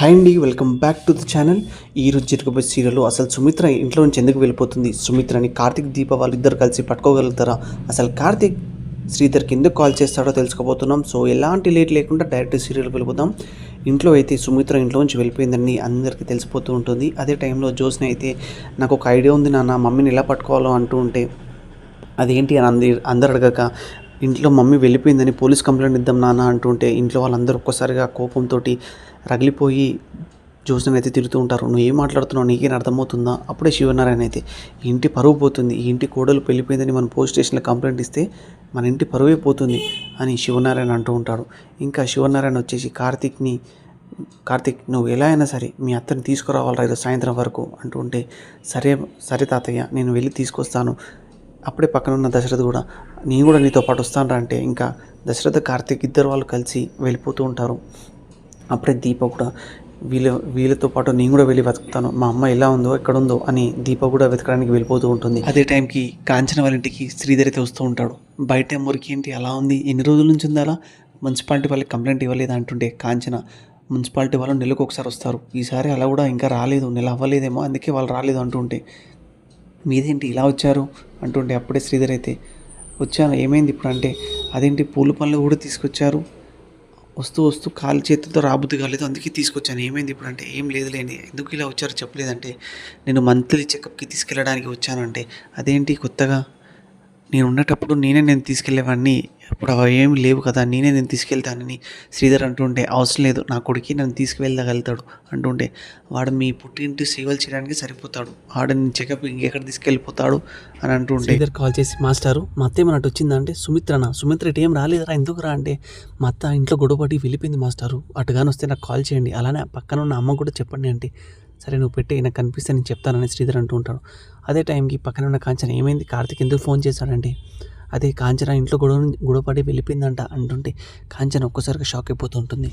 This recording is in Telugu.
హాయ్ అండి, welcome back to the channel. ఈరోజు జరగబోయే సీరియల్లో అసలు సుమిత్ర ఇంట్లో నుంచి ఎందుకు వెళ్ళిపోతుంది, సుమిత్రని కార్తిక్ దీప వాళ్ళిద్దరు కలిసి పట్టుకోగలుగుతారా, అసలు కార్తిక్ శ్రీధర్కి ఎందుకు కాల్ చేస్తాడో తెలుసుకోబోతున్నాం. సో ఎలాంటి లేట్ లేకుండా డైరెక్ట్ సీరియల్కి వెళ్ళిపోతాం. ఇంట్లో అయితే సుమిత్ర ఇంట్లో నుంచి వెళ్ళిపోయిందని అందరికీ తెలిసిపోతూ ఉంటుంది. అదే టైంలో జోస్ని అయితే నాకు ఒక ఐడియా ఉంది నాన్న, మమ్మీని ఎలా పట్టుకోవాలో అంటూ ఉంటే అదేంటి అని అందరు అడగక ఇంట్లో మమ్మీ వెళ్ళిపోయిందని పోలీస్ కంప్లైంట్ ఇద్దాం నాన్న అంటుంటే ఇంట్లో వాళ్ళందరూ ఒక్కసారిగా కోపంతో రగిలిపోయి జ్యోత్స్నని అయితే తిరుగుతూ ఉంటారు. నువ్వు ఏం మాట్లాడుతున్నావు, నీకేం అర్థమవుతుందా? అప్పుడే శివనారాయణ అయితే ఈ ఇంటి పరువు పోతుంది, ఈ ఇంటి కోడలు వెళ్ళిపోయిందని మనం పోలీస్ స్టేషన్లో కంప్లైంట్ ఇస్తే మన ఇంటి పరువే పోతుంది అని శివనారాయణ అంటూ ఉంటాడు. ఇంకా శివనారాయణ వచ్చేసి కార్తిక్ నువ్వు ఎలా అయినా సరే మీ అత్తని తీసుకురావాలి ఈరోజు సాయంత్రం వరకు అంటూ ఉంటే సరే సరే తాతయ్య నేను వెళ్ళి తీసుకొస్తాను. అప్పుడే పక్కన ఉన్న దశరథ్ కూడా నేను కూడా నీతో పాటు వస్తాను అంటే ఇంకా దశరథ కార్తిక్ ఇద్దరు వాళ్ళు కలిసి వెళ్ళిపోతూ ఉంటారు. అప్పుడే దీప కూడా వీళ్ళతో పాటు నేను కూడా వెళ్ళి వెతుకుతాను, మా అమ్మ ఎలా ఉందో ఎక్కడుందో అని దీప కూడా వెతకడానికి వెళ్ళిపోతూ ఉంటుంది. అదే టైంకి కాంచన వాళ్ళ ఇంటికి శ్రీధర్ అయితే వస్తూ ఉంటాడు. బయట మురికి ఏంటి అలా ఉంది, ఎన్ని రోజుల నుంచి ఉంది అలా, మున్సిపాలిటీ వాళ్ళకి కంప్లైంట్ ఇవ్వలేదు అంటుంటే కాంచన మున్సిపాలిటీ వాళ్ళు నెలకు ఒకసారి వస్తారు, ఈసారి అలా కూడా ఇంకా రాలేదు, నెల అవ్వలేదేమో అందుకే వాళ్ళు రాలేదు అంటుంటే మీదేంటి ఇలా వచ్చారు అంటుంటే అప్పుడే శ్రీధర్ అయితే వచ్చాను ఏమైంది ఇప్పుడు అంటే అదేంటి పూల పళ్ళు కూడా తీసుకొచ్చారు, వస్తూ వస్తూ కాలు చేతులతో రాబుద్ది కాలేదు అందుకే తీసుకొచ్చాను, ఏమైంది ఇప్పుడు అంటే ఏం లేదులేండి, ఎందుకు ఇలా వచ్చారో చెప్పలేదంటే నేను మంత్లీ చెకప్కి తీసుకెళ్ళడానికి వచ్చానంటే అదేంటి కొత్తగా నేను ఉన్నటప్పుడు నేను తీసుకెళ్ళేవాడిని, ఇప్పుడు అవి ఏమి లేవు కదా, నేను తీసుకెళ్తానని శ్రీధర్ అంటుంటే అవసరం లేదు, నా కొడుకు నన్ను తీసుకువెళ్ళగలుగుతాడు అంటుంటే వాడు మీ పుట్టింటి సేవలు చేయడానికి సరిపోతాడు, వాడిని చెకప్ ఇంకెక్కడ తీసుకెళ్ళిపోతాడు అని అంటుంటే శ్రీధర్ కాల్ చేసి మాస్టారు మా అత్త ఏమన్నట్టు వచ్చిందంటే సుమిత్ర ఇటు ఏం రాలేదురా ఎందుకు రా అంటే మా అత్త ఇంట్లో గొడవపడి వెళ్ళిపోయింది మాస్టారు, అటుగాని వస్తే నాకు కాల్ చేయండి, అలానే పక్కన ఉన్న అమ్మ కూడా చెప్పండి అంటే సరే నువ్వు పెట్టి నాకు కనిపిస్తే నేను చెప్తానని శ్రీధర్ అంటూ ఉంటాడు. అదే టైంకి పక్కన ఉన్న కాంచన ఏమైంది కార్తిక్ ఎందుకు ఫోన్ చేశాడంటే అదే కాంచన ఇంట్లో గొడవపడి వెళ్ళిపోయిందంట అంటుంటే కాంచన ఒక్కసారిగా షాక్ అయిపోతూ ఉంటుంది.